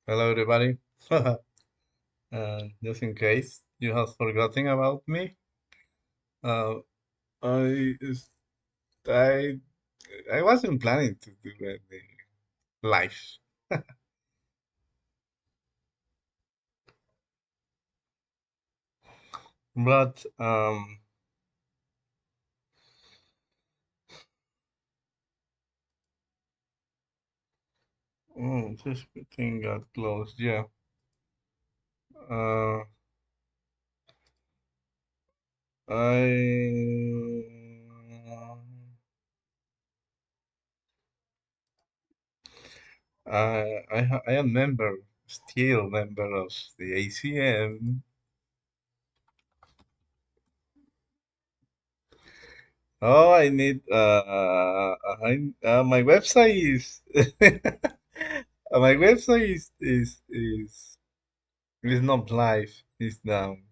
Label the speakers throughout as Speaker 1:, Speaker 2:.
Speaker 1: Hello, everybody. Just in case you have forgotten about me, uh, I, I I wasn't planning to do any live, but this thing got closed. Yeah. Uh, I I am still member of the ACM. Oh, I need my website is my website is not live. It's down.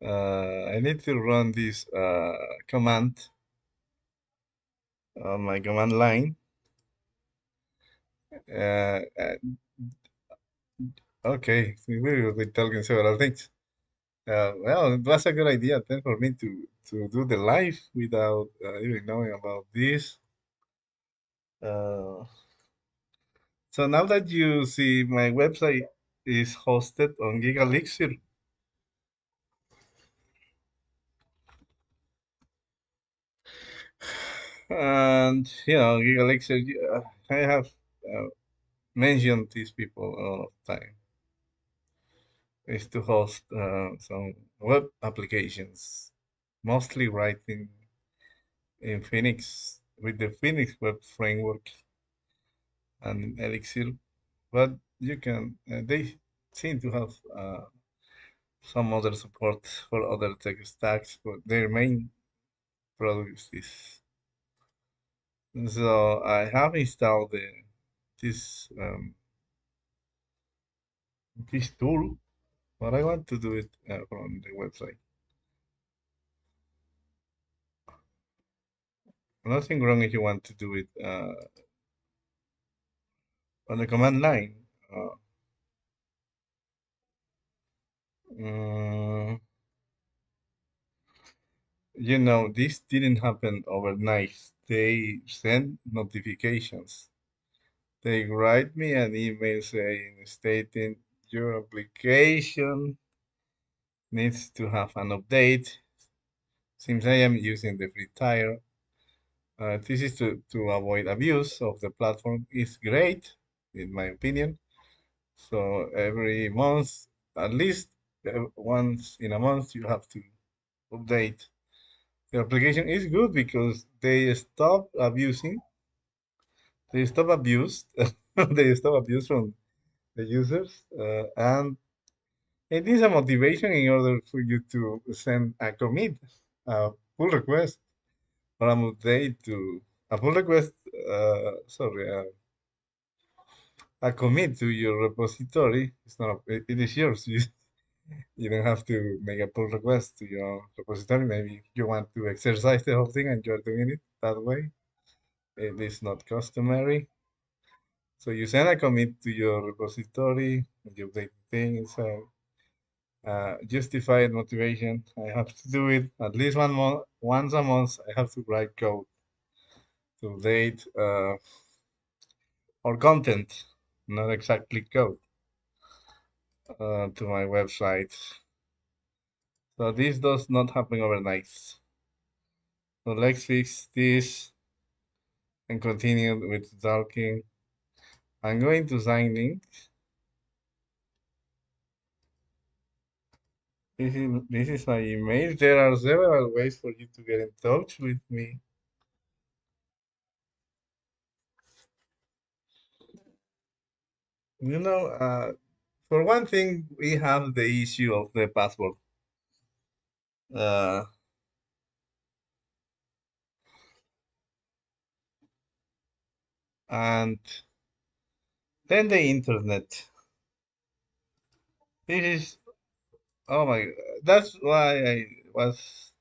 Speaker 1: I need to run this command on my command line. Okay, we will be talking several things. Well, it was a good idea then for me to do the live without even knowing about this. Uh, so now that you see my website is hosted on GigaLixir, and GigaLixir, I have uh, mentioned these people a lot of time. Is to host some web applications, mostly writing in Phoenix with the Phoenix web framework and Elixir, but you can they seem to have some other support for other tech stacks, but their main product is this. So I have installed this tool, but I want to do it from the website. Nothing wrong if you want to do it on the command line. Uh, mm, this didn't happen overnight. They send notifications. They write me an email saying, stating your application needs to have an update. Since I am using the free tier, this is to avoid abuse of the platform. It's great, in my opinion. So every month, at least once in a month, you have to update. The application is good because they stop abuse, they stop abuse from the users, and it is a motivation in order for you to send a commit, a pull request, or a update to a pull request. A commit to your repository. It's not. It is yours. You don't have to make a pull request to your repository. Maybe you want to exercise the whole thing and you're doing it that way. It is not customary. So you send a commit to your repository, and you update the thing. It's a justified motivation. I have to do it at least once a month. I have to write code to update or content, not exactly code, to my website. So this does not happen overnight. So let's fix this and continue with talking. I'm going to sign in. This is my email. There are several ways for you to get in touch with me. For one thing, we have the issue of the password. Uh, and then the internet. This is, oh my, that's why I was,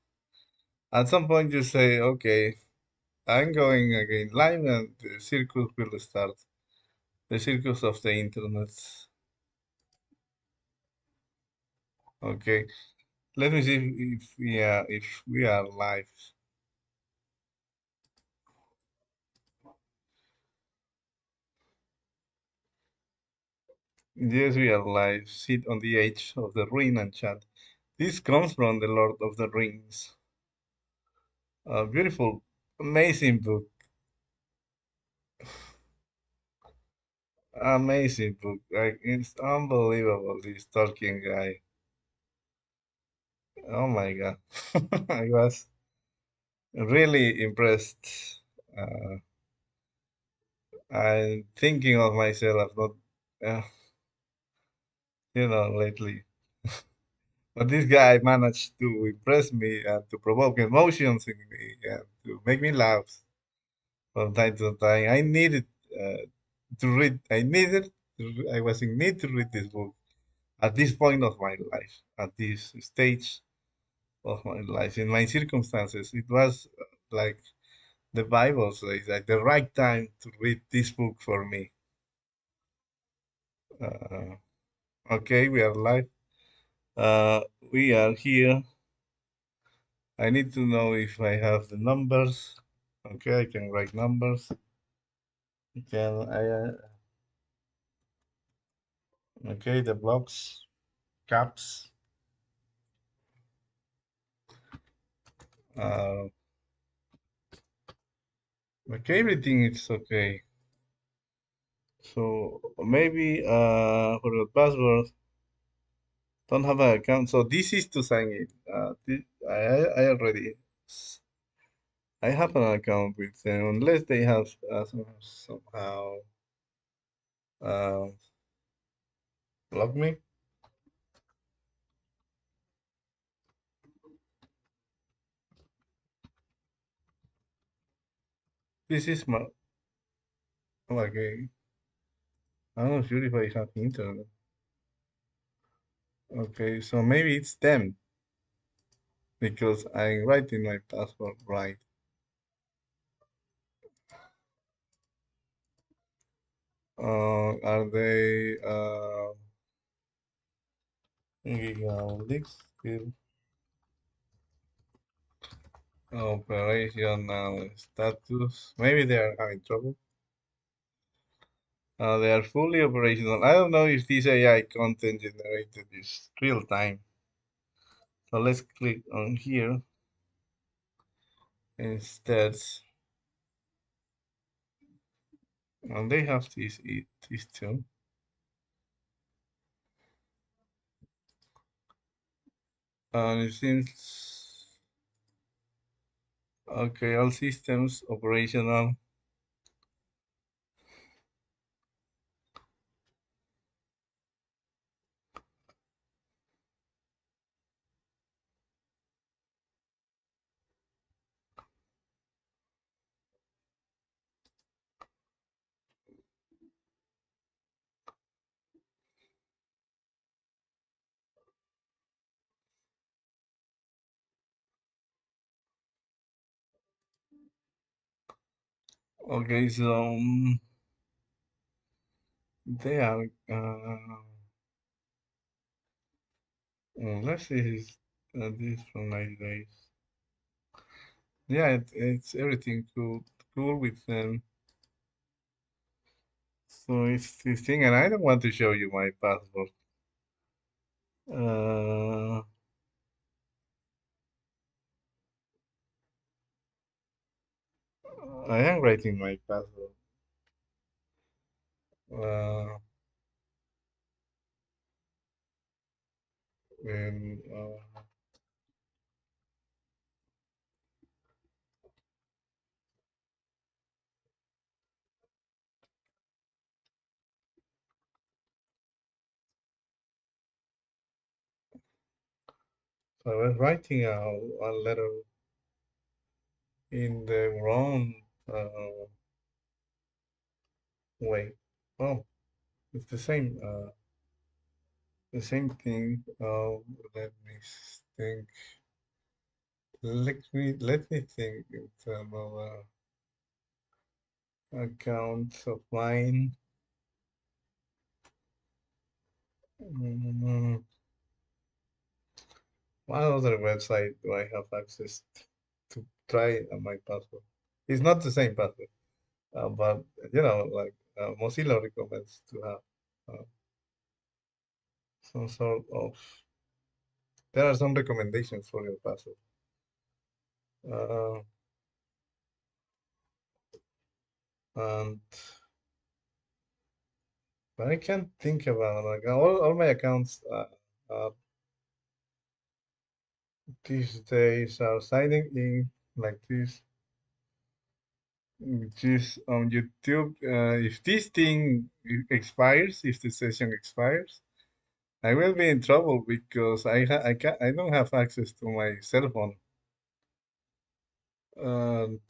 Speaker 1: at some point you say, okay, I'm going again live and the circus will start. The circus of the internet. Okay, let me see if we are live. Yes, we are live. Sit on the edge of the ring and chat. This comes from the Lord of the Rings. A beautiful, amazing book. Amazing book. Like it's unbelievable. This Tolkien guy. Oh my God, I was really impressed. Uh, I'm thinking of myself, not uh, lately. But this guy managed to impress me and to provoke emotions in me and to make me laugh from time to time. I needed uh, to read. I was in need to read this book at this point of my life, at this stage of my life, in my circumstances. It was like the Bible says, like the right time to read this book for me. Uh, okay, we are live. We are here. I need to know if I have the numbers. Okay, I can write numbers. Can I? Okay, the blocks, caps. Uh, okay, everything is okay. So maybe for the password, don't have an account. So this is to sign in. I already I have an account with them unless they have somehow uh, blocked me. This is my okay. I'm not sure if I have internet. Okay, so maybe it's them because I'm writing my password right. Are they leaks skill operational status? Maybe they are having trouble. They are fully operational. I don't know if this AI content generated is real time. So let's click on here instead. And they have this too. And it seems okay, all systems operational. Okay, so they are. Let's see this from 90 days. Yeah, it's everything cool with them. So it's this thing, and I don't want to show you my passport. Uh, I am writing my password. Uh, and so I was writing a letter in the wrong way. Oh, it's the same thing. Let me think. Let me think. It's another account of mine. Mm, what other website do I have access to try my password? It's not the same password, but like Mozilla recommends to have some sort of. There are some recommendations for your password. Uh, and but I can't think about like all my accounts these days are signing in like this, which is on YouTube. If this thing expires, if the session expires, I will be in trouble because I don't have access to my cell phone. And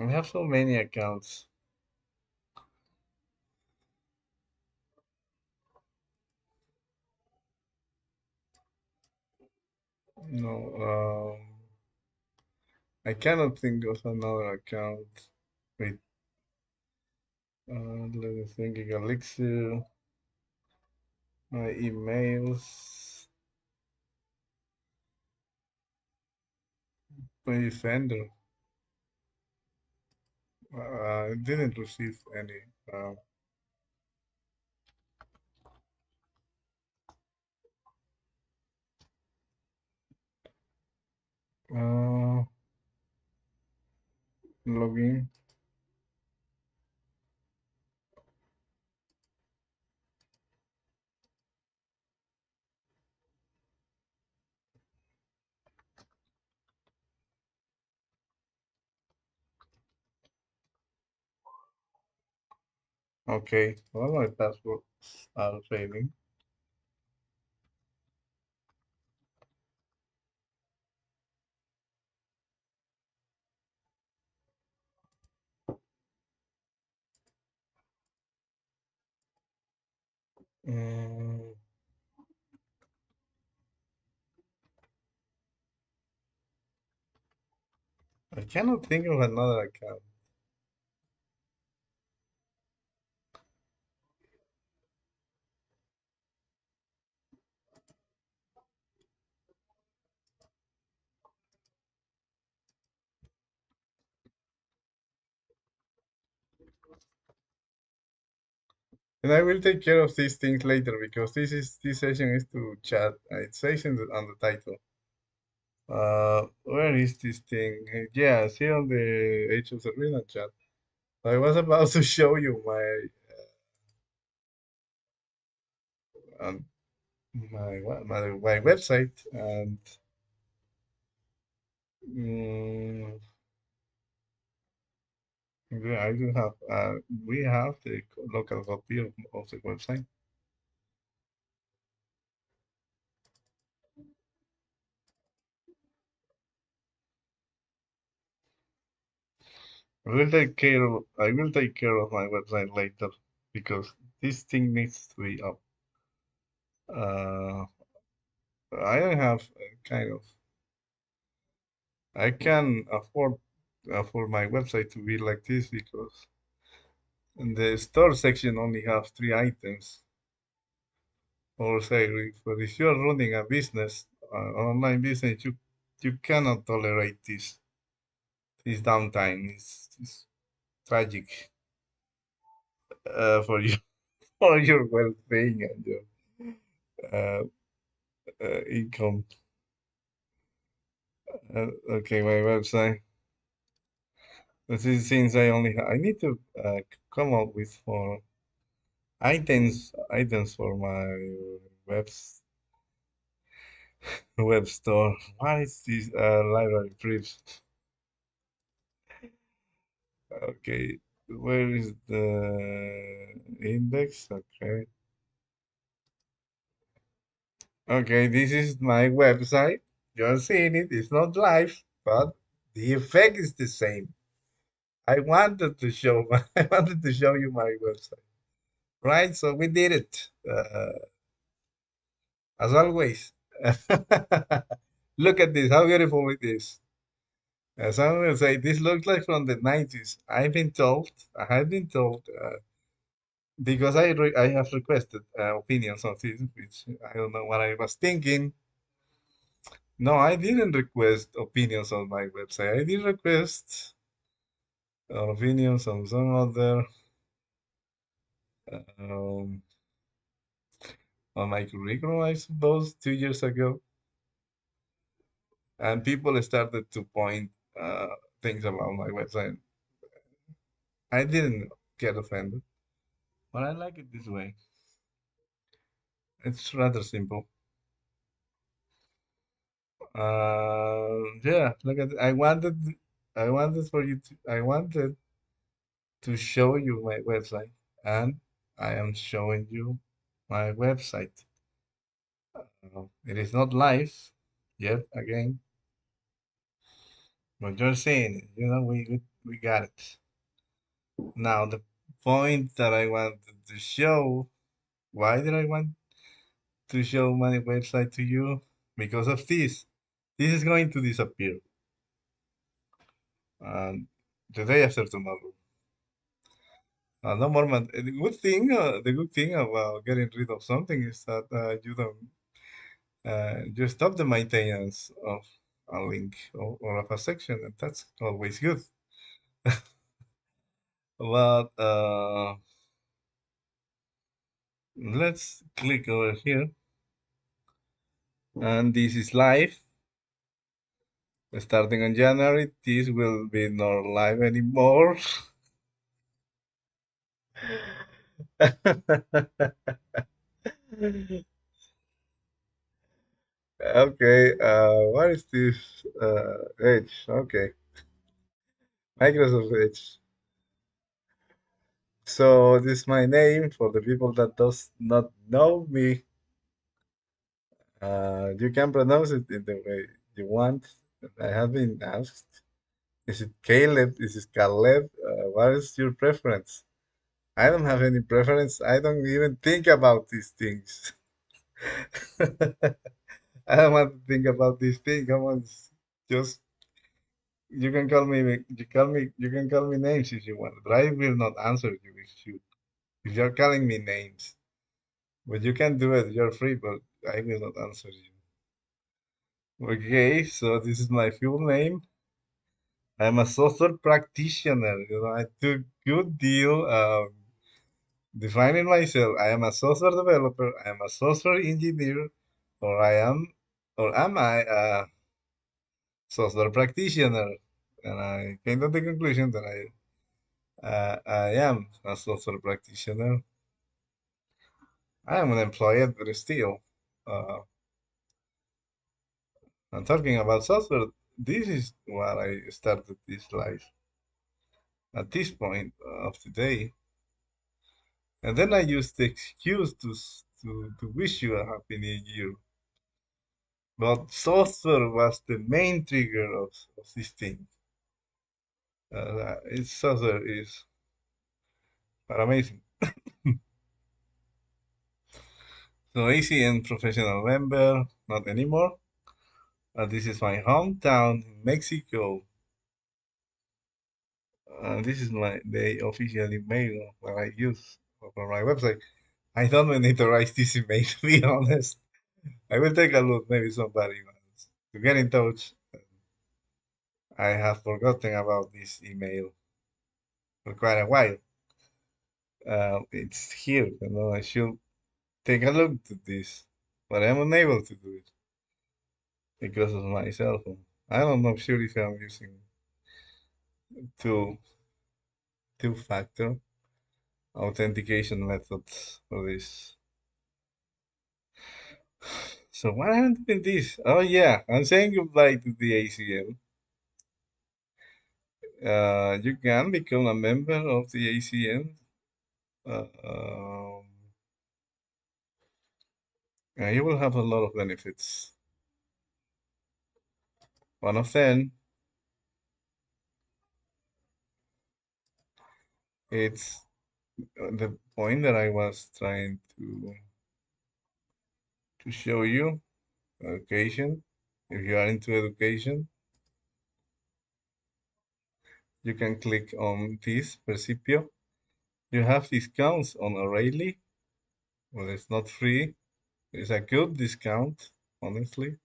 Speaker 1: I have so many accounts. No, I cannot think of another account. Wait, let me think. Elixir, my emails, my Defender. I didn't receive any. Uh, Login. Okay, all my passwords are failing. Mm, I cannot think of another account. And I will take care of these things later because this session is to chat. It says on the title. Where is this thing? Yeah, see on the Age of Serena chat. I was about to show you um, my website, and mm, yeah, I do have. We have the local copy of the website. I will take care of my website later because this thing needs to be up. Uh, I don't have kind of. I can afford for my website to be like this because the store section only has three items. Or say, if you're running a business, online business, you cannot tolerate this downtime. It's tragic for you for your well-being and your uh, income. Okay, my website. This is since I need to come up with more items for my web store. What is this library briefs? Okay, where is the index? Okay, okay, this is my website. You're seeing it. It's not live, but the effect is the same. I wanted to show you my website, right? So we did it, as always. Look at this, how beautiful it is. Someone will say, this looks like from the 90s. I have been told, because I have requested opinions on this, which I don't know what I was thinking. No, I didn't request opinions on my website. I did request opinions on some other, um, on my curriculum, I suppose, 2 years ago. And people started to point things about my website. I didn't get offended, but I like it this way. It's rather simple. Yeah, look at I wanted for you to, I wanted to show you my website, and I am showing you my website. It is not live yet again, but you're seeing it. We got it. Now the point that I wanted to show. Why did I want to show my website to you? Because of this. This is going to disappear. And the day after tomorrow. No more man. The good thing about getting rid of something is that you don't, you stop the maintenance of a link or of a section, and that's always good. But let's click over here, and this is live. Starting on January, this will be not live anymore. Okay, what is this? Edge. Okay, Microsoft Edge. So this is my name for the people that does not know me. You can pronounce it in the way you want. I have been asked. Is it Caleb? Is it Caleb? What is your preference? I don't have any preference. I don't even think about these things. I don't want to think about these things. Come on, just you can call me you can call me names if you want, but I will not answer you if you're calling me names. But you can do it, you're free, but I will not answer you. Okay, so this is my full name. I'm a software practitioner. I took good deal defining myself. I am a software developer, I am a software engineer, or am I a software practitioner? And I came to the conclusion that I am a software practitioner. I am an employee, but still, uh, I'm talking about software. This is what I started this life at this point of the day. And then I used the excuse to wish you a happy new year. But software was the main trigger of this thing. Software is amazing. So ACN professional member, not anymore. This is my hometown, Mexico. This is the official email that I use for my website. I don't monitorize this email, to be honest. I will take a look. Maybe somebody wants to get in touch. I have forgotten about this email for quite a while. It's here. I should take a look to this, but I'm unable to do it because of my cell phone. I don't know sure if I'm using two two-factor authentication methods for this. So what happened in this? Oh yeah, I'm saying goodbye to the ACM. You can become a member of the ACM. Um, and you will have a lot of benefits. One of them, it's the point that I was trying to show you. Education. If you are into education, You can click on this Percipio. You have discounts on O'Reilly. Well, it's not free. It's a good discount, honestly.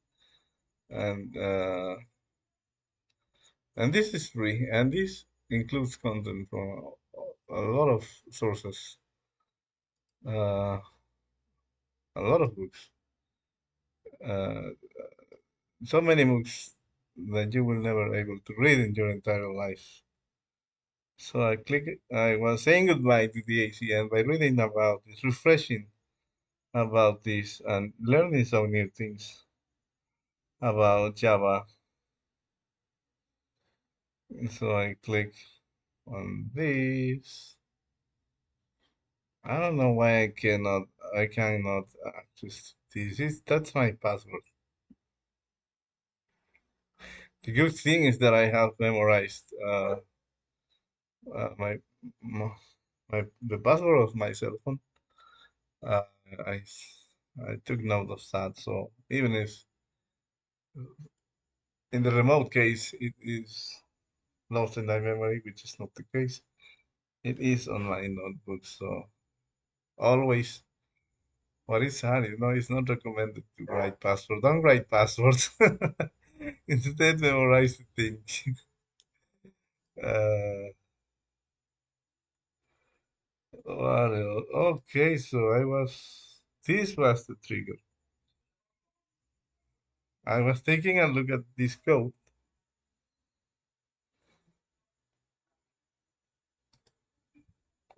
Speaker 1: And uh, and this is free. And this includes content from a lot of sources, uh, a lot of books. Uh, so many books that you will never able to read in your entire life. So I click. I was saying goodbye to the AC, and by reading about this, refreshing about this, and learning some new things about Java. So I click on this. I don't know why I cannot access this. That's my password. The good thing is that I have memorized my, the password of my cell phone. Uh, I I took note of that. So even if in the remote case it is lost in my memory, which is not the case, it is on my notebook. So always, what is hard, it's not recommended to write password. Don't write passwords. Instead, memorize the thing. Uh, what else? Okay, so this was the trigger. I was taking a look at this code.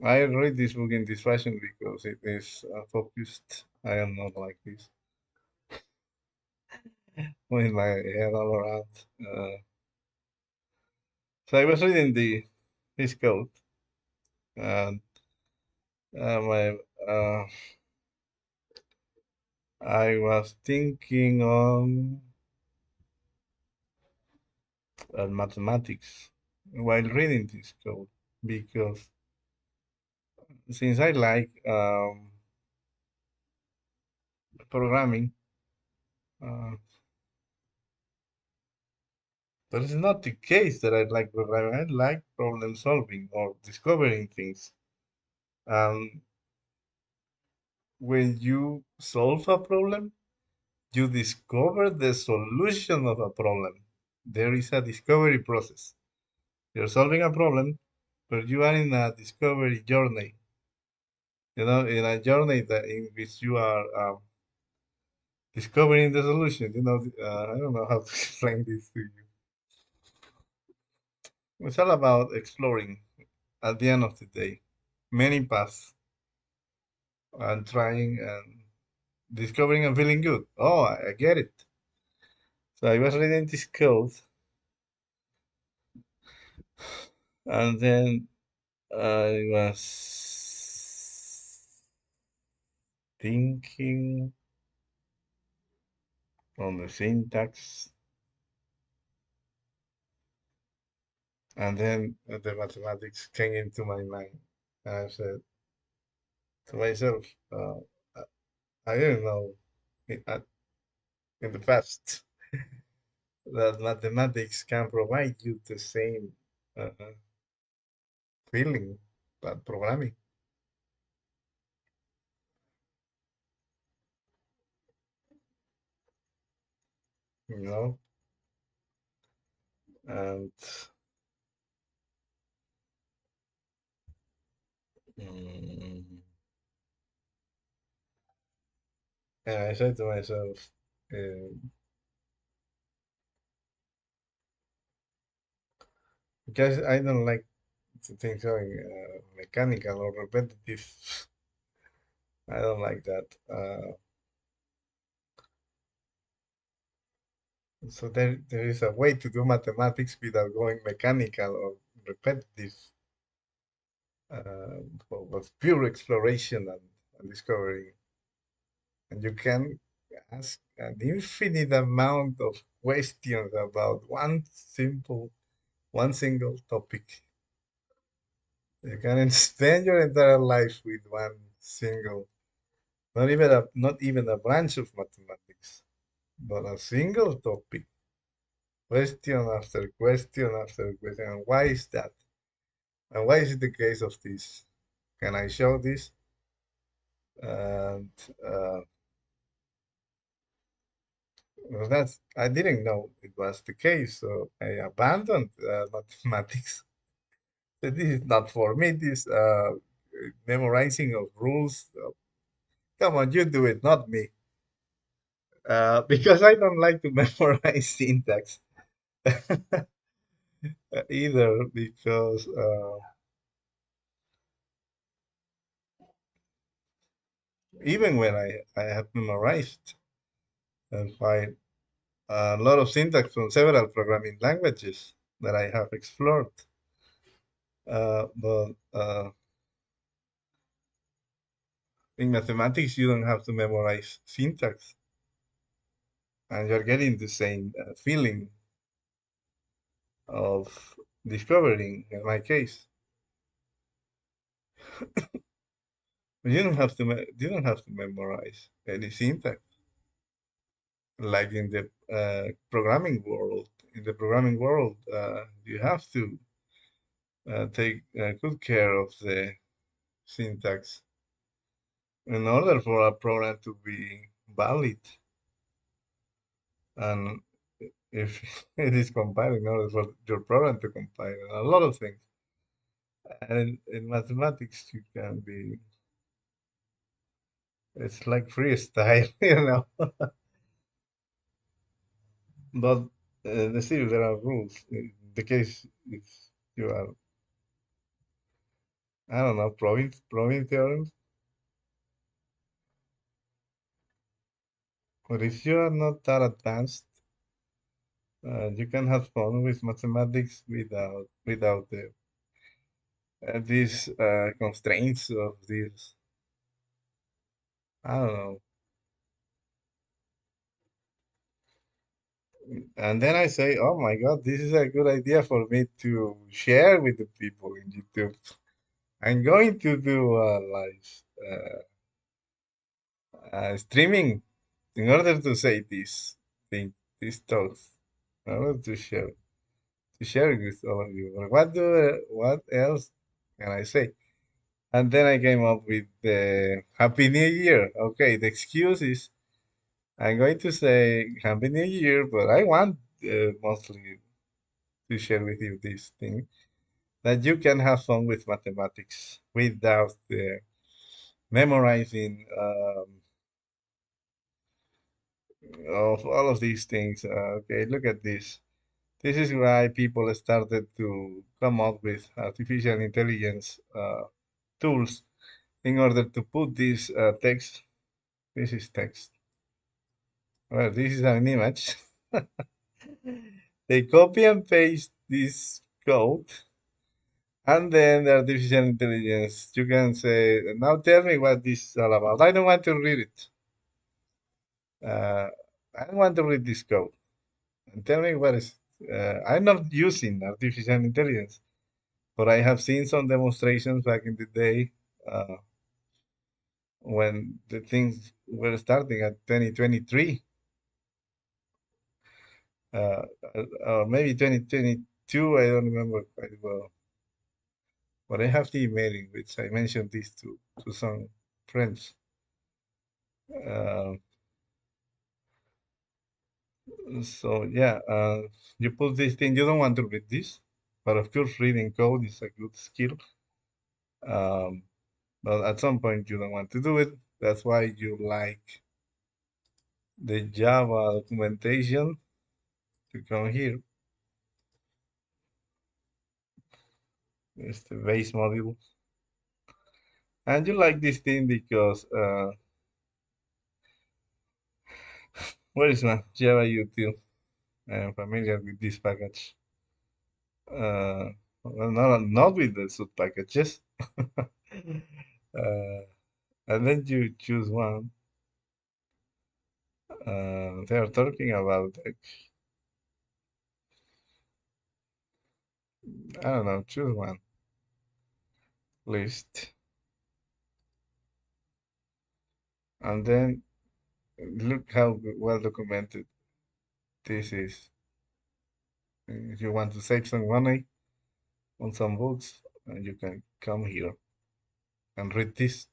Speaker 1: I read this book in this fashion because it is focused. I am not like this, with my head all around. Uh, so I was reading this code, and my I was thinking on mathematics while reading this code because since I like programming, uh, but it's not the case that I like programming. I like problem solving or discovering things. And when you solve a problem, you discover the solution of a problem. There is a discovery process. You're solving a problem, but you are in a discovery journey. In a journey in which you are discovering the solution. I don't know how to explain this to you. It's all about exploring at the end of the day, many paths, and trying and discovering and feeling good. Oh, I get it. So I was reading this code, and then I was thinking on the syntax, and then the mathematics came into my mind. And I said to myself, I I didn't know in the past that mathematics can provide you the same uh, feeling that programming, you know. And mm, and I said to myself, uh, because I don't like the things going mechanical or repetitive. I don't like that. So there is a way to do mathematics without going mechanical or repetitive, but pure exploration and discovery. And you can ask an infinite amount of questions about one single topic. You can spend your entire life with one single, not even a branch of mathematics, but a single topic. question after question after question. And why is that? And why is it the case of this? Can I show this? And well, that's I didn't know it was the case, so I abandoned mathematics. That this is not for me. This memorizing of rules. Come on, you do it, not me. Because I don't like to memorize syntax either. Because even when I have memorized quite a lot of syntax from several programming languages that I have explored, but in mathematics you don't have to memorize syntax, and you're getting the same feeling of discovering. In my case, you don't have to memorize any syntax like in the programming world. In the programming world, you have to take good care of the syntax in order for a program to be valid, and if it is compiled, in order for your program to compile, and a lot of things. And in mathematics, you can be, it's like freestyle, you know. But still, there are rules. In the case is you are, I don't know, proving theorems. But if you are not that advanced, you can have fun with mathematics without these constraints of this. I don't know. And then I say, oh my God, this is a good idea for me to share with the people in YouTube. I'm going to do a live streaming in order to say this thing, these thoughts, in order to share it with all of you. But what else can I say? And then I came up with the Happy New Year. Okay, the excuse is I'm going to say Happy New Year, but I want mostly to share with you this thing that you can have fun with mathematics without memorizing of all of these things. Okay, look at this. This is why people started to come up with artificial intelligence tools in order to put this text. This is text. Well, this is an image. They copy and paste this code, and then the artificial intelligence, you can say, now tell me what this is all about. I don't want to read it. Uh, I don't want to read this code. And tell me what is. I'm not using artificial intelligence, but I have seen some demonstrations back in the day uh, when the things were starting at 2023, uh, or maybe 2022. I don't remember quite well. But I have the email in which I mentioned this to some friends. Uh, so yeah, you put this thing. You don't want to read this, but of course, reading code is a good skill. Um, but at some point, you don't want to do it. That's why you like the Java documentation to come here. It's the base module, and you like this thing because where is my Java util? I am familiar with this package. Well, not with the sub packages. And then you choose one. They are talking about like, I don't know, choose one list, and then look how well documented this is. If you want to save some money on some books, you can come here and read this.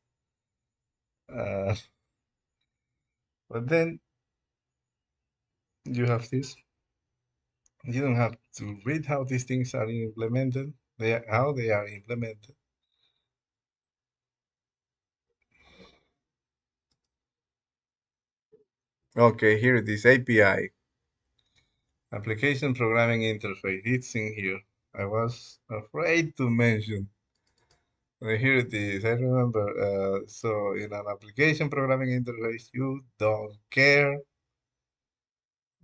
Speaker 1: Uh, but then you have this. You don't have to read how these things are implemented. How they are implemented. Okay, here it is. API, Application Programming Interface. It's in here. I was afraid to mention. Here it is. I remember. So in an application programming interface, you don't care.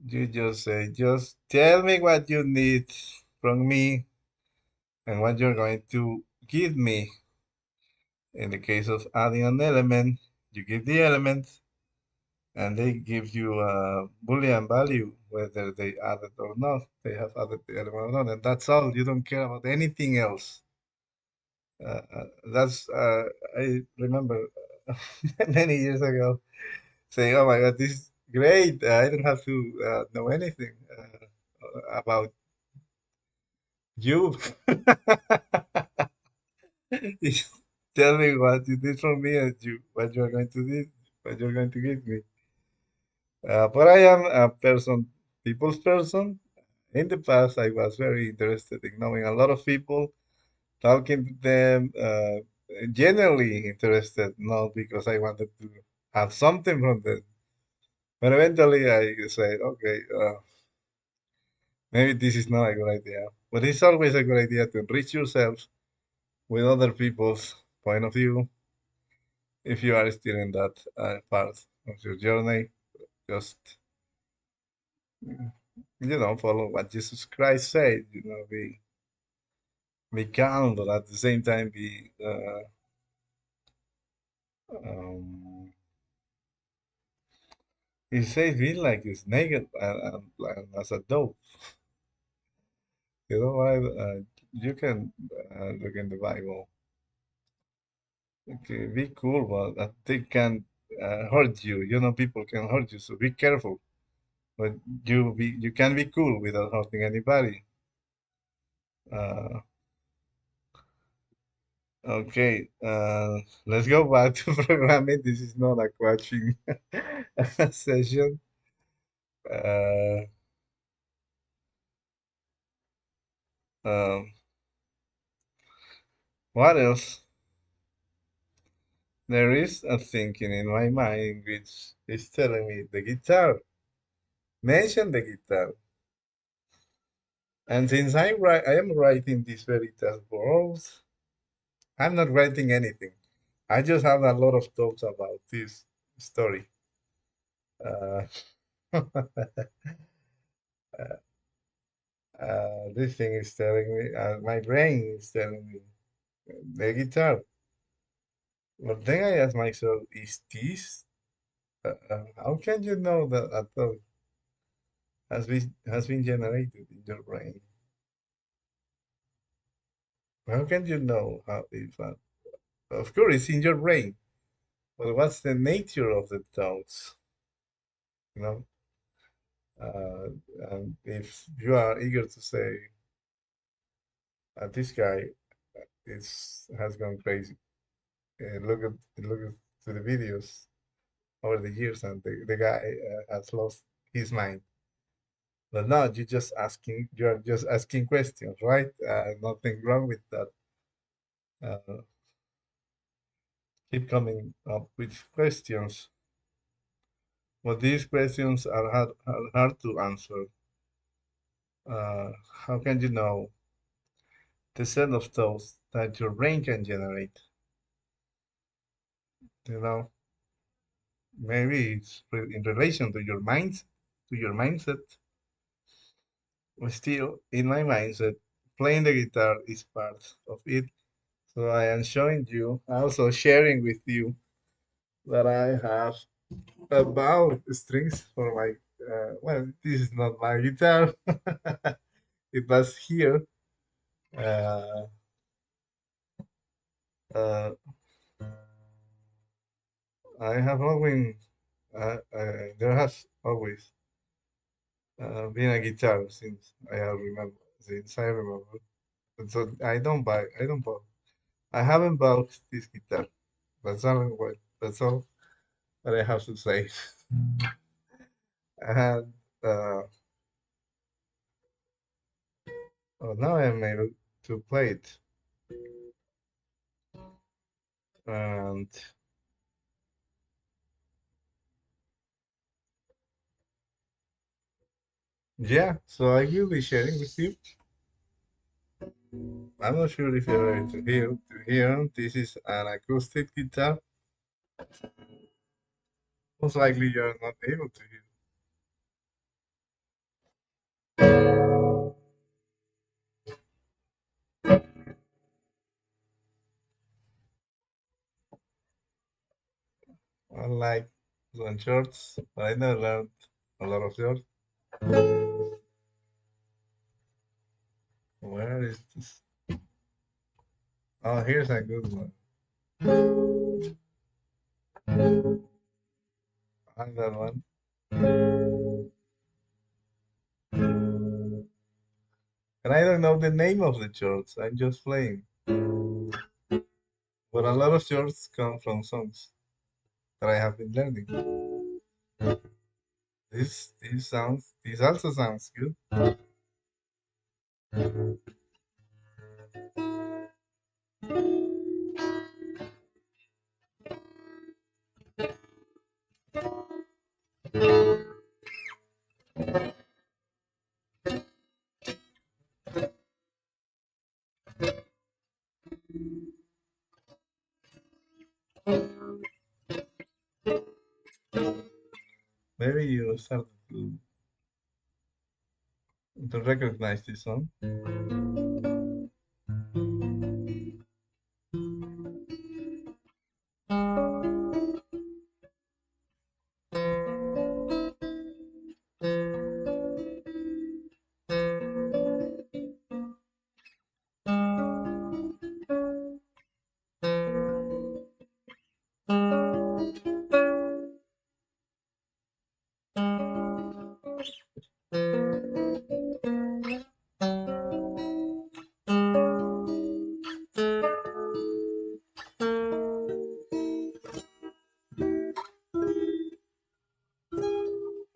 Speaker 1: You just say, just tell me what you need from me and what you're going to give me. In the case of adding an element, you give the element and they give you a Boolean value, whether they added or not. They have added the element or not, and that's all. You don't care about anything else. That's I remember many years ago saying, "Oh my God, this is great! I don't have to know anything about you. Just tell me what you did for me and what you're going to do, what you're going to give me." But I am a people's person. In the past, I was very interested in knowing a lot of people, talking to them, generally interested, not because I wanted to have something from them. But eventually, I said, okay, maybe this is not a good idea. But it's always a good idea to enrich yourself with other people's point of view. If you are still in that part of your journey, just follow what Jesus Christ said. Be calm, but at the same time be um, he says be like a snake and as a dove. You know why? You can look in the Bible. Okay, be cool, but they can hurt you. People can hurt you, so be careful. But you can be cool without hurting anybody. Uh, okay, let's go back to programming. This is not a coaching session. Uh, um, what else? There is a thinking in my mind which is telling me the guitar. Mention the guitar. And since I am writing this Veritas world, I'm not writing anything. I just have a lot of thoughts about this story. Uh, this thing is telling me, my brain is telling me the guitar. But then I ask myself, is this? How can you know that a thought has been generated in your brain? How can you know how if of course it's in your brain, but what's the nature of the thoughts? You know, uh, and if you are eager to say this guy is has gone crazy, look at to the videos over the years, and the guy has lost his mind. But no, you're just asking questions, right? Nothing wrong with that. Uh, keep coming up with questions. But these questions are hard to answer. How can you know the set of thoughts that your brain can generate? You know, maybe it's in relation to your mind, to your mindset. But still, in my mindset, playing the guitar is part of it. So I am showing you, also sharing with you that I have about strings for my. Well, this is not my guitar. It was here. Uh, uh, I have always, there has always being a guitar since I remember. And so I don't buy. I haven't bought this guitar. That's all that I have to say. And uh, well, now I'm able to play it. And yeah, so I will be sharing with you. I'm not sure if you're able to hear. This is an acoustic guitar. Most likely you're not able to hear. Unlike some shorts, but I know learned a lot of shorts. Where is this? Oh, here's a good one. Another one. And I don't know the name of the shorts. I'm just playing. But a lot of shorts come from songs that I have been learning. This also sounds good. Maybe you start to recognize this song.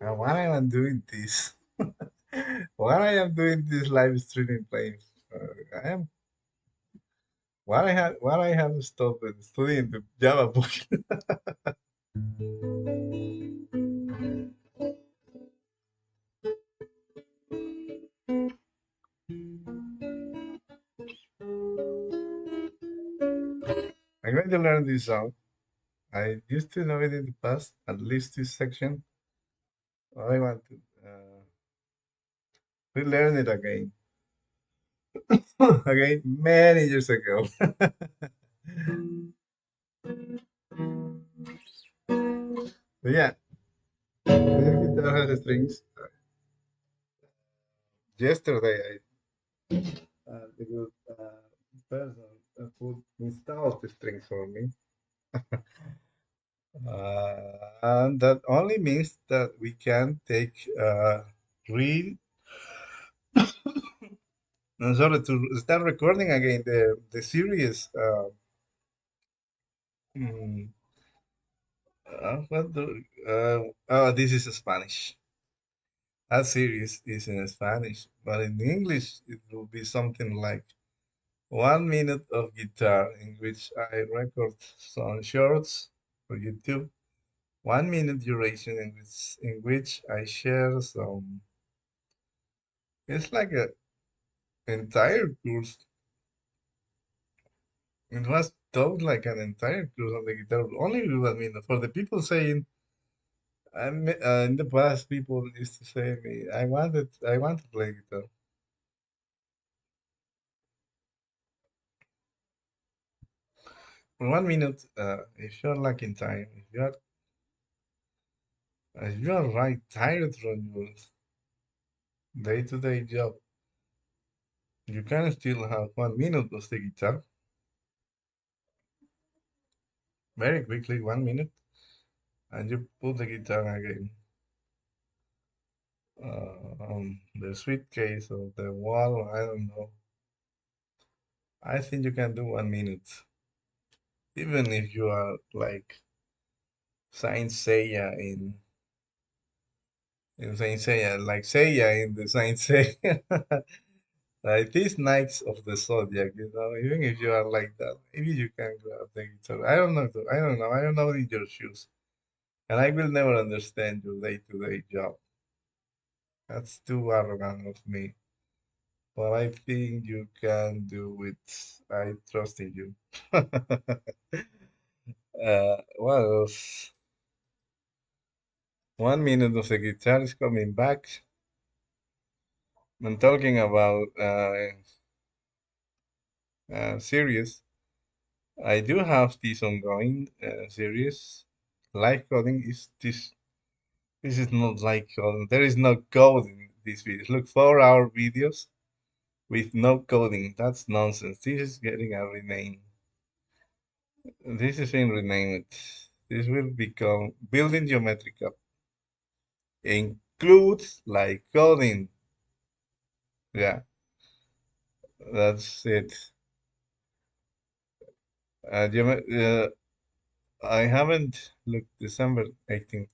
Speaker 1: And why I am doing this? Why I am doing this live streaming playing? I am why I have stopped studying the Java book. I'm going to learn this song. I used to know it in the past, at least this section. I want to relearn it again. Again, many years ago. But yeah, this guitar has strings. Yesterday, the good person put installed the strings for me. And that only means that we can take read sorry to start recording again the series mm, this is Spanish. That series is in Spanish, but in English it will be something like 1 minute of guitar in which I record some shorts for YouTube. 1 minute duration in which I share some. It's like a entire course. It was taught like an entire course on the guitar. Only with 1 minute. For the people saying, in the past, people used to say me, I want to play guitar. For 1 minute, if you're lacking time, if you are right tired from your day-to-day job, you can still have 1 minute of the guitar very quickly, 1 minute, and you put the guitar again. The suitcase or the wall. I don't know. I think you can do 1 minute, even if you are like Saint Seiya in Saint Seiya, like Seiya in the Saint Seiya. Like these Knights of the Zodiac, even if you are like that, maybe you can grab the guitar. I don't know. I don't know. I don't know in your shoes, and I will never understand your day-to-day job. That's too arrogant of me. But I think you can do it. I trust in you. What else? 1 minute of the guitar is coming back. I'm talking about series. I do have this ongoing series. Live coding is this. This is not live coding. There is no code in these videos. Look, 4-hour videos with no coding. That's nonsense. This is getting a rename. This is being renamed. This will become building geometric up. Includes like coding. Yeah, that's it. I haven't looked December 18th.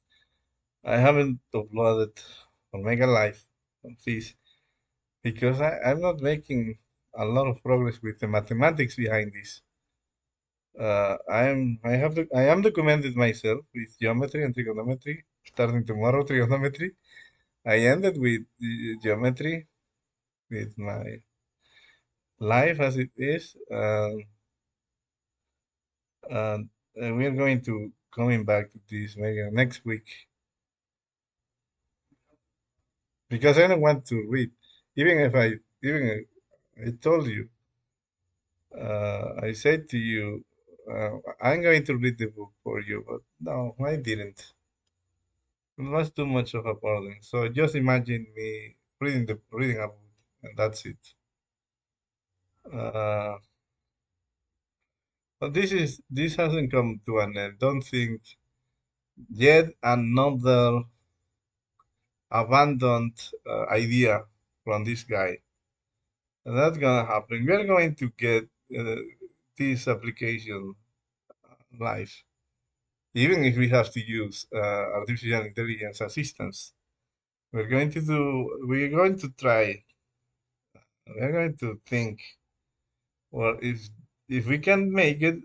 Speaker 1: I haven't uploaded Omega Live on this because I'm not making a lot of progress with the mathematics behind this. I am documented myself with geometry and trigonometry. Starting tomorrow, trigonometry. I ended with geometry with my life as it is, and we are going to coming back to this maybe next week because I don't want to read. Even if I even I told you, I said to you, I'm going to read the book for you, but no, I didn't. It was too much of a burden. So just imagine me reading a book, and that's it. Uh, but this hasn't come to an end. Don't think yet another abandoned idea from this guy. And that's gonna happen. We are going to get uh, this application live, even if we have to use artificial intelligence assistance. We're going to try, we're going to think, well, if we can make it,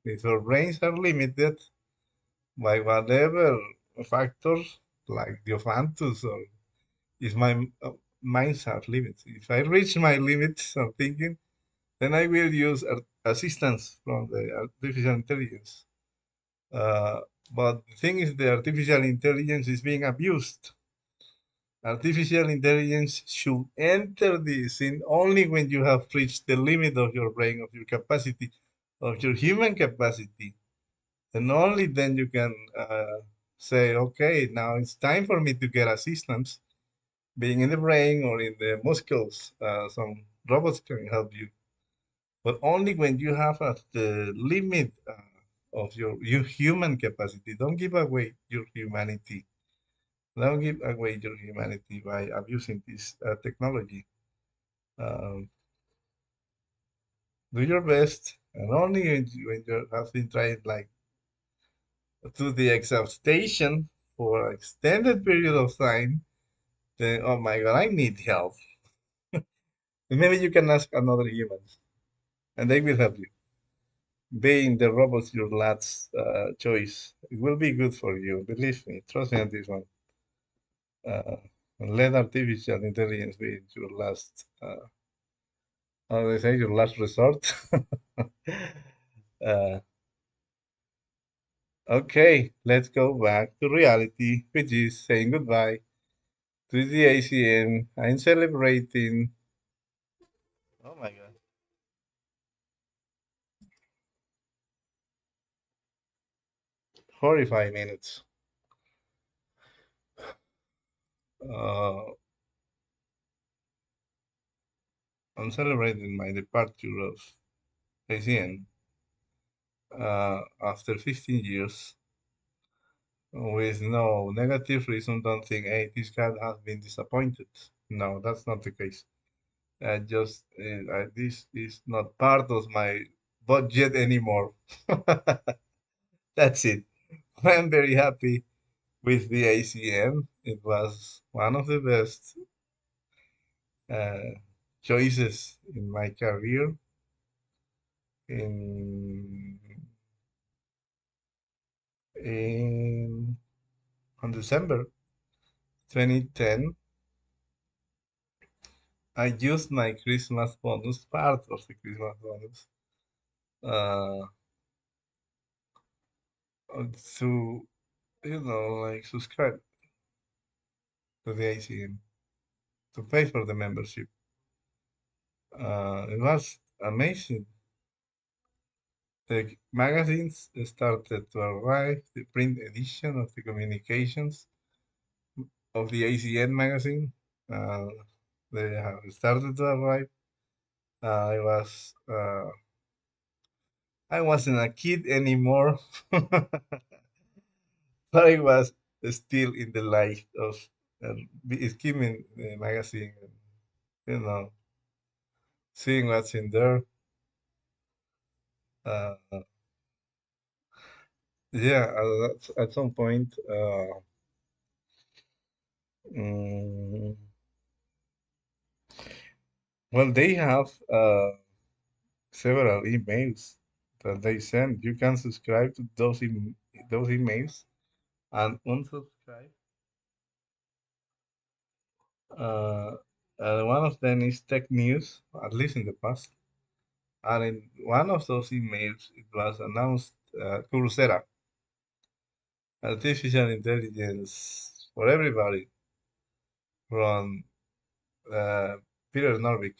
Speaker 1: if our brains are limited by whatever factors, like the Ophantus, or if my minds have limits. If I reach my limits of thinking, then I will use assistance from the artificial intelligence. Uh, but the thing is, the artificial intelligence is being abused. Artificial intelligence should enter the scene only when you have reached the limit of your brain, of your capacity, of your human capacity. And only then you can say, okay, now it's time for me to get assistance, being in the brain or in the muscles. Some robots can help you, but only when you have at the limit of your human capacity. Don't give away your humanity. Don't give away your humanity by abusing this technology. Um, do your best, and only when you have been trying like to the exhaustion for an extended period of time, then oh my god, I need help. And maybe you can ask another human, and they will help you. Being the robots your last choice, it will be good for you. Believe me, trust me on this one. Uh, let artificial intelligence be your last, how do they say, your last resort. uh, okay, let's go back to reality, which is saying goodbye to the ACM. I'm celebrating. Oh my God. 45 minutes. Uh, I'm celebrating my departure of ACN after 15 years. with no negative reason. Don't think, hey, this guy has been disappointed. No, that's not the case. This is not part of my budget anymore. That's it. I'm very happy with the ACM. It was one of the best uh, choices in my career. In in on December 2010, I used my Christmas bonus, part of the Christmas bonus, uh, to like subscribe to the ACM to pay for the membership. It was amazing. The magazines started to arrive. The print edition of the communications of the ACN magazine, uh, they have started to arrive. I wasn't a kid anymore, but I was still in the light of skimming the magazine, and, you know, seeing what's in there. Uh, yeah, at some point, mm, well, they have several emails that they send. You can subscribe to those emails and unsubscribe. Uh, One of them is tech news, at least in the past. And in one of those emails, it was announced Coursera, artificial intelligence for everybody, from uh, Peter Norvig.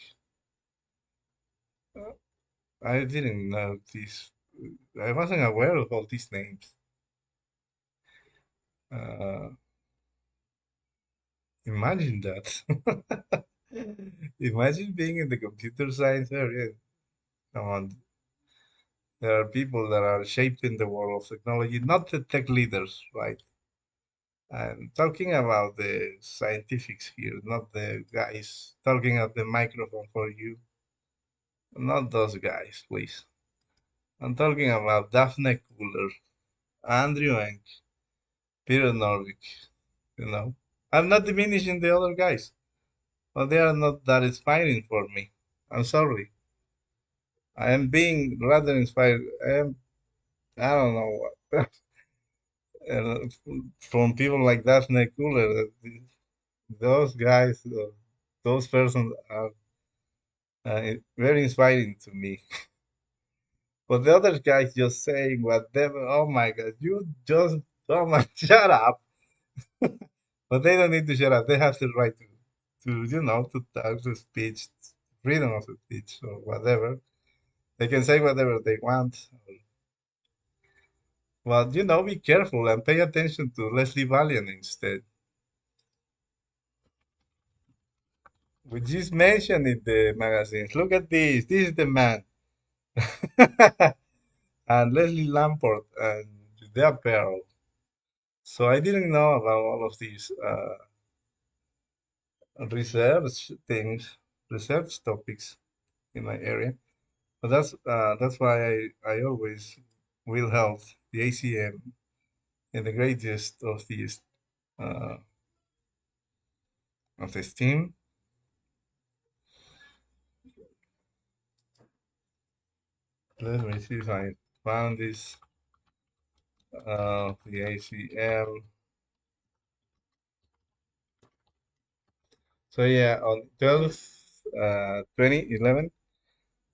Speaker 1: Uh, I didn't know this. I wasn't aware of all these names. Uh, Imagine that. Imagine being in the computer science area. Come on, there are people that are shaping the world of technology, not the tech leaders, right? I'm talking about the scientifics here, not the guys talking at the microphone for you. Not those guys, please. I'm talking about Daphne Cooler, Andrew Ng, Peter Norvig, you know. I'm not diminishing the other guys, but they are not that inspiring for me. I'm sorry. I am being rather inspired. I don't know, uh, from people like Daphne Cooler. Those guys, those persons are very inspiring to me. But the other guys just saying whatever. Oh my God, you just, oh my, shut up. But they don't need to shut up. They have the right to talk, to speech, freedom of speech or whatever. They can say whatever they want. Well, be careful and pay attention to Leslie Valiant instead, which is mentioned in the magazines. Look at this. This is the man. And Leslie Lamport and Judea Pearl. So I didn't know about all of these research things, research topics in my area. But that's why I always will help the ACM in the greatest uh, of the esteem. Let me see if I found this the ACM. So yeah, on 2011,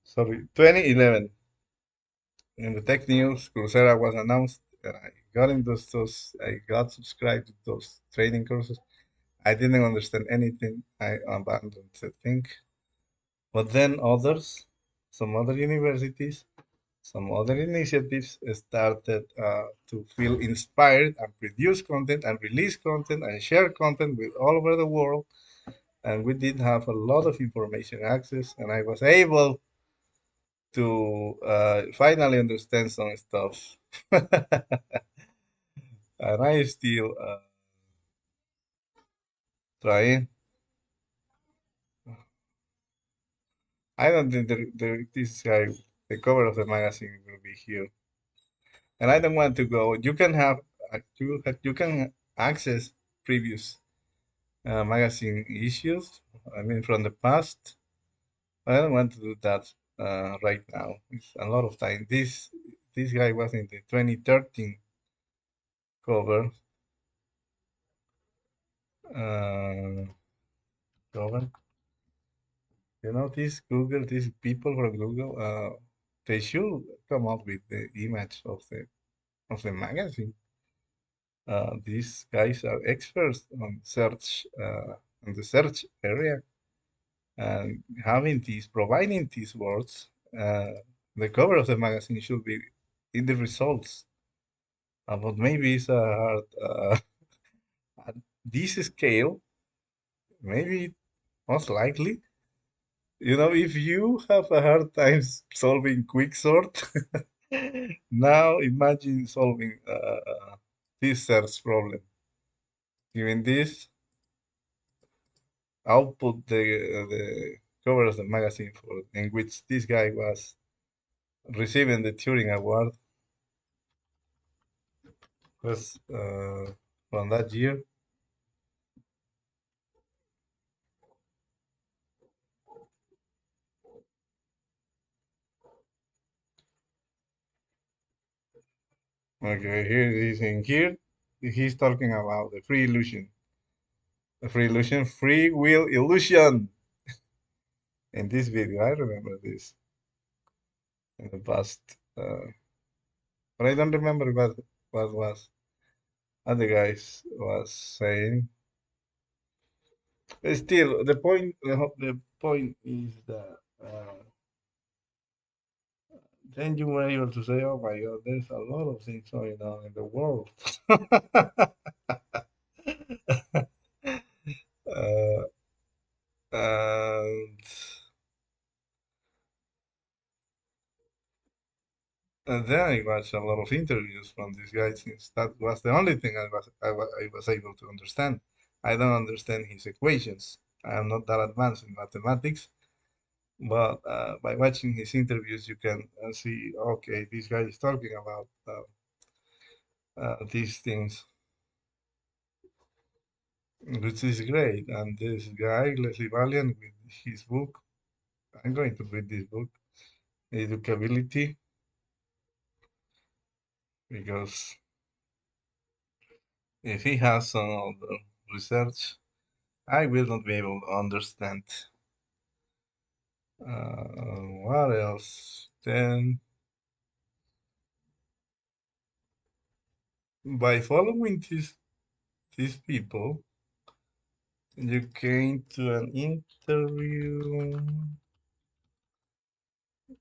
Speaker 1: sorry, 2011, in the tech news, Coursera was announced, and I got into I got subscribed to those training courses. I didn't understand anything. I abandoned the thing. But then some other universities, some other initiatives started to feel inspired and produce content and release content and share content with all over the world. And we did have a lot of information access, and I was able to finally understand some stuff. and I still trying. I don't think this guy, the cover of the magazine will be here, and I don't want to go. You can have you can access previous magazine issues. I mean, from the past. I don't want to do that right now. It's a lot of time. This guy was in the 2013 cover. Uh, cover. These people from Google, they should come up with the image of the magazine. These guys are experts on search, on the search area, and providing these words. The cover of the magazine should be in the results. But maybe it's a hard, at this scale, maybe most likely. If you have a hard time solving quicksort, now imagine solving this search problem. Given this, I'll put the cover of the magazine in which this guy was receiving the Turing Award was from that year. Okay, here it is in here. He's talking about the free illusion. The free illusion, free will illusion. In this video, I remember this in the past, but I don't remember what was other guys was saying. Still, the point is that then you were able to say, "Oh my God, there's a lot of things going on in the world." uh, and And then I watched a lot of interviews from this guy since that was the only thing I was able to understand. I don't understand his equations. I am not that advanced in mathematics, but by watching his interviews, you can see, okay, this guy is talking about these things, which is great. And this guy, Leslie Valiant, with his book, I'm going to read this book, Educability, because if he has some other research, I will not be able to understand. What else? Then, by following these people, you came to an interview.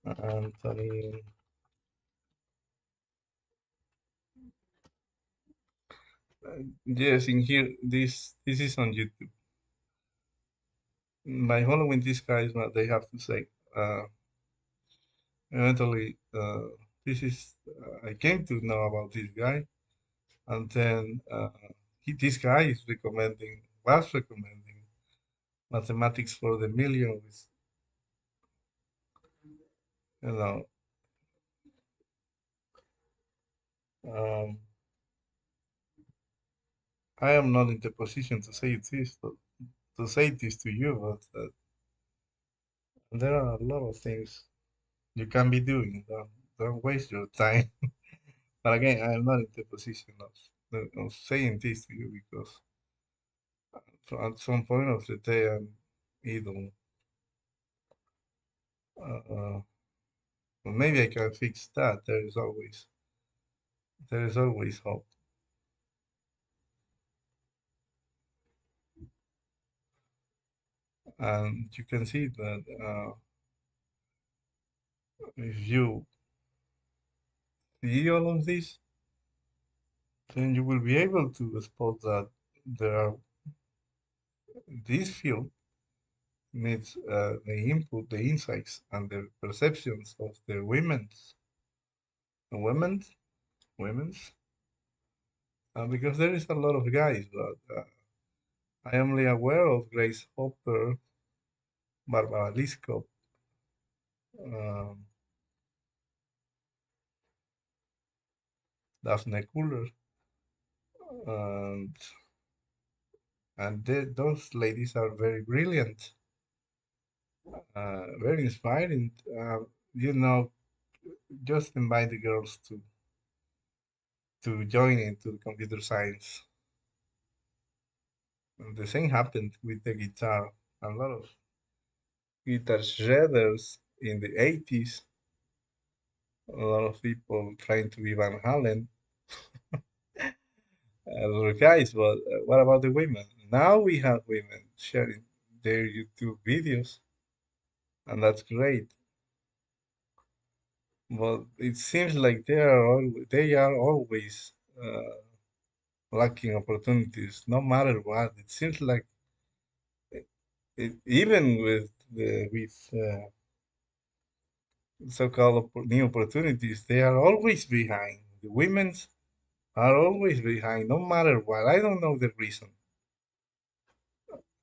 Speaker 1: Anthony. Yes, in here, this is on YouTube. By following these guys, what they have to say. Eventually, this is I came to know about this guy, and then this guy is was recommending mathematics for the millions. You know, um, I am not in the position to say this to you, but there are a lot of things you can be doing. Don't waste your time. But again, I am not in the position of saying this to you because at some point of the day, I'm either well, maybe I can fix that. There is always hope, and you can see that if you see all of this, then you will be able to spot that there are this field needs the input, the insights, and the perceptions of the women's, women's because there is a lot of guys, but I am only aware of Grace Hopper, Barbara Liskop, um, Daphne Kuller, and those ladies are very brilliant, very inspiring. You know, just invite the girls to join into computer science. And the same happened with the guitar. A lot of guitar shredders in the 80s, a lot of people trying to be Van Halen as guys, but what about the women? Now we have women sharing their YouTube videos, and that's great. But it seems like they are always lacking opportunities, no matter what. It seems like even with so-called new opportunities, they are always behind. The women are always behind, no matter what. I don't know the reason.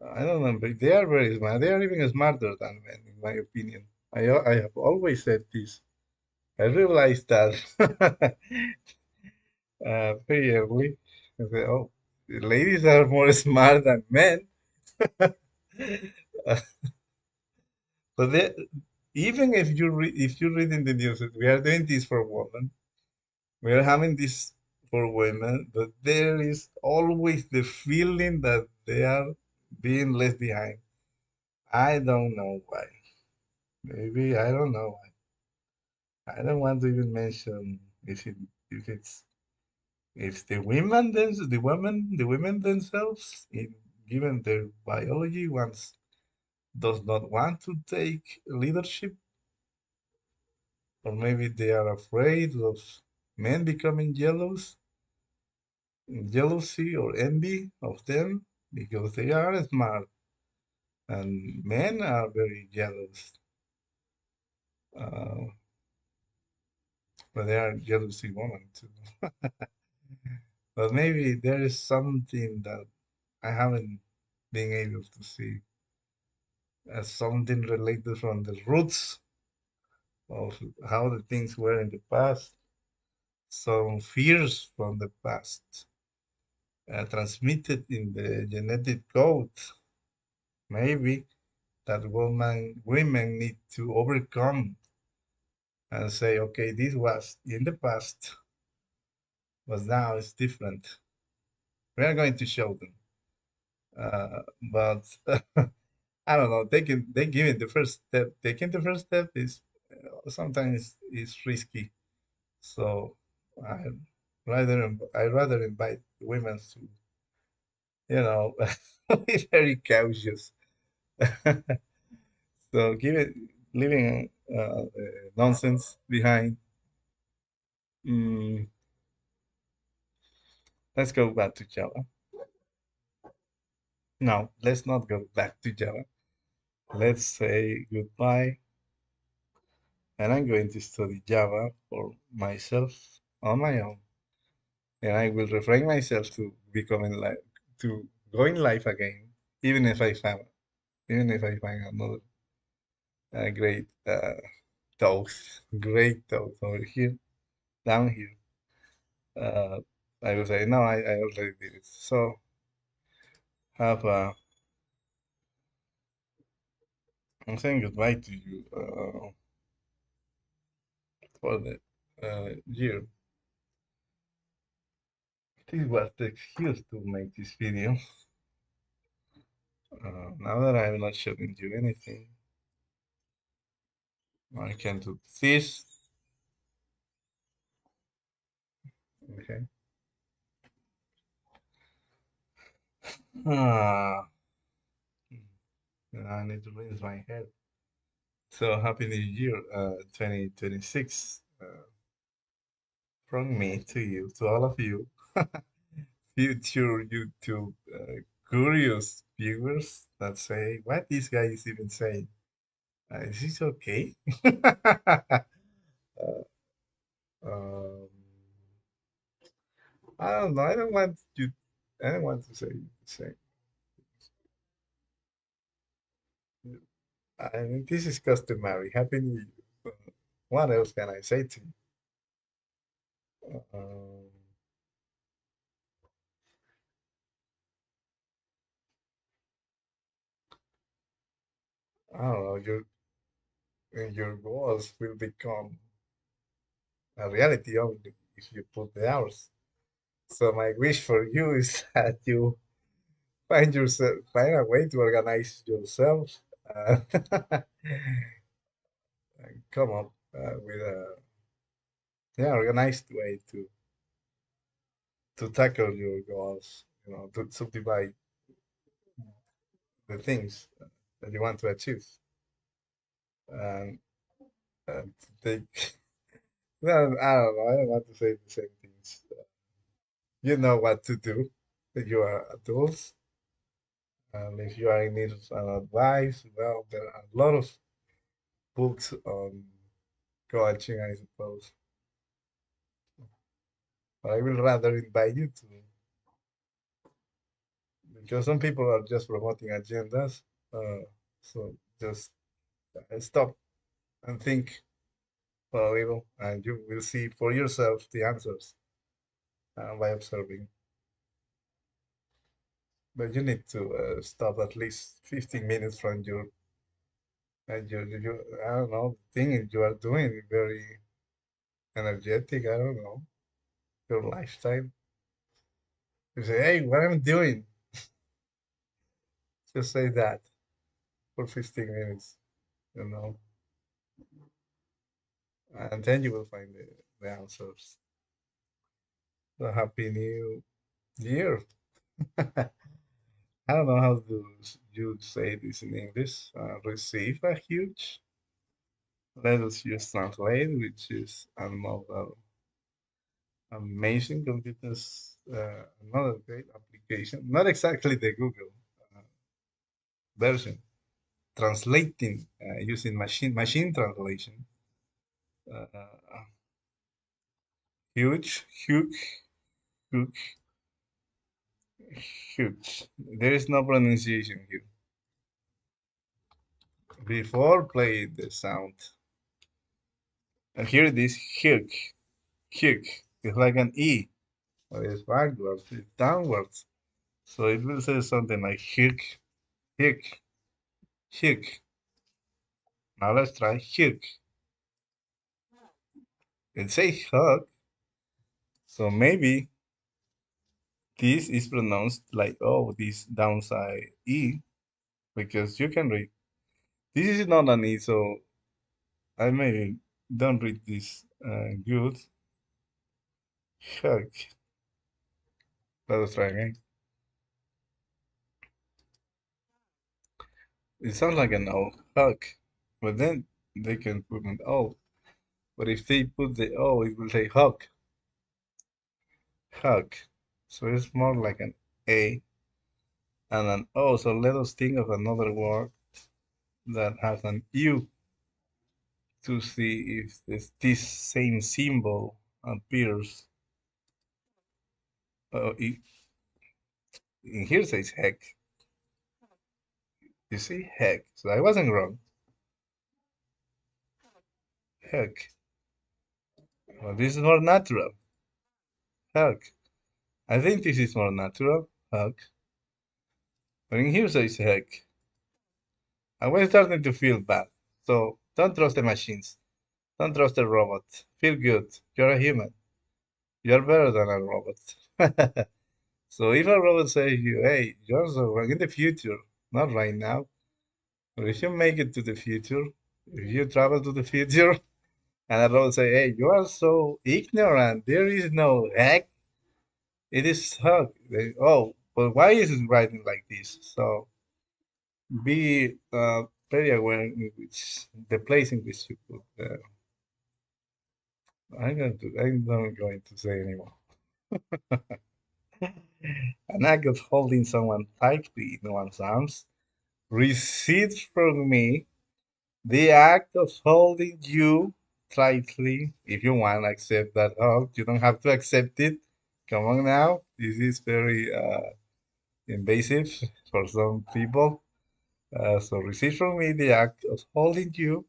Speaker 1: I don't know, but they are very smart. They are even smarter than men, in my opinion. I have always said this. I realized that very early. I said, oh, the ladies are more smart than men. But even if you read in the news that we are doing this for women, we are having this for women, but there is always the feeling that they are being left behind. I don't know why. Maybe I don't know why. I don't want to even mention if it's if the women themselves, given their biology, wants does not want to take leadership, or maybe they are afraid of men becoming jealousy or envy of them because they are smart, and men are very jealous. Uh, but they are jealousy women too. But maybe there is something that I haven't been able to see as something related from the roots of how the things were in the past, some fears from the past, transmitted in the genetic code, maybe that women need to overcome and say, okay, this was in the past, but now it's different. We are going to show them. But I don't know. They give it the first step. Taking the first step is sometimes is risky. So I I rather invite women to you know be very cautious. So give it leaving nonsense behind. Mm, let's go back to Java. No, let's not go back to Java. Let's say goodbye, and I'm going to study Java for myself on my own, and I will refrain myself to becoming like to going live again, even if I find even if I find another great great toast over here, down here. Uh, I will say no, I already did it. So have I'm saying goodbye to you for the year. This was the excuse to make this video. Now that I'm not showing you anything, I can do this. Okay. Ah, I need to rinse my head. So happy New Year, 2026, from me to you, to all of you, future YouTube curious viewers that say, "What this guy is even saying? Is this okay?" um, I don't know. I don't want you. I don't want to say the same. I mean, this is customary. Happy New Year. What else can I say to you? I don't know. Your goals will become a reality only if you put the hours. So my wish for you is that you find a way to organize yourself, uh, and come up with a yeah organized way to tackle your goals. You know, to subdivide the things that you want to achieve, and, and to take. No, I don't know. I don't want to say the same things. You know what to do. You are adults, and if you are in need of some advice, well, there are a lot of books on coaching, I suppose. But I will rather invite you to, because some people are just promoting agendas. Uh, so just stop and think for a little, and you will see for yourself the answers by observing. But you need to stop at least 15 minutes from your I don't know, thing you are doing, very energetic, I don't know, your lifestyle. You say, hey, what am I doing? Just say that for 15 minutes, you know, and then you will find the answers. So happy new year. I don't know how to you say this in English. Receive a huge. Let us use translate, which is another amazing computers, another great application. Not exactly the Google uh, version. Translating using machine translation. Uh, huge, huge, huge. There is no pronunciation here. Before play the sound. And here it is huge, huge. It's like an E, but it's backwards, it's downwards. So it will say something like huge, huge, huge. Now let's try huge. It says hug, so maybe this is pronounced like oh, this downside E, because you can read. This is not an E, so I maybe don't read this good. Hug. Let us try again. It sounds like an O, hug. But then they can put an O. But if they put the O, it will say hug, hug. So it's more like an A and an O. So let us think of another word that has an U to see if this same symbol appears. It, in here says heck. You see, heck. So I wasn't wrong. Heck. Well, this is more natural. Heck. I think this is more natural. Heck. But in here says heck. I was starting to feel bad. So don't trust the machines. Don't trust the robot. Feel good. You're a human. You're better than a robot. So if a robot says you, hey, you're so wrong in the future, not right now, but if you make it to the future, if you travel to the future, and a robot say, hey, you are so ignorant, there is no heck, it is hug. Oh, but why is it writing like this? So be very aware in which the place in which you put. I'm not going to say anymore. An act of holding someone tightly in one's arms recedes from me the act of holding you tightly. If you want to accept that hug, you don't have to accept it. Come on now. This is very invasive for some people. So receive from me the act of holding you,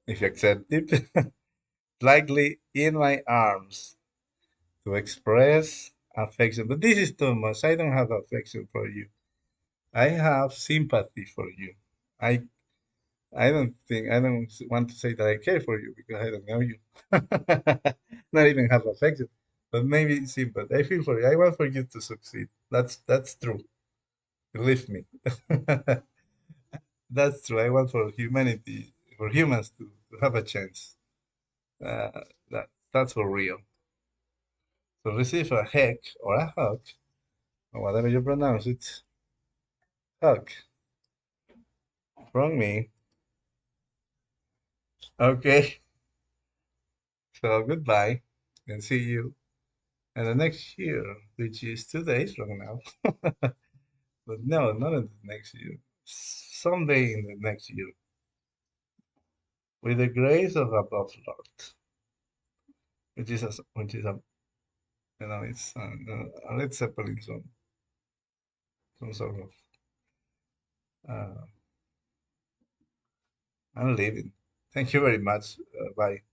Speaker 1: if you accept it, lightly in my arms to express affection. But this is too much. I don't have affection for you. I have sympathy for you. I I don't want to say that I care for you because I don't know you. Not even have affection, but maybe sympathy. I feel for you. I want for you to succeed. That's true. Believe me. That's true. I want for humanity, for humans to have a chance. Uh, that's for real. So receive a heck or a hug, or whatever you pronounce it, hug from me. Okay. So goodbye, and see you in the next year, which is 2 days from now. But no, not in the next year. Someday in the next year, with the grace of above Lord, which is a it's a Led Zeppelin song, some sort of. Uh, I'm leaving. Thank you very much. Bye.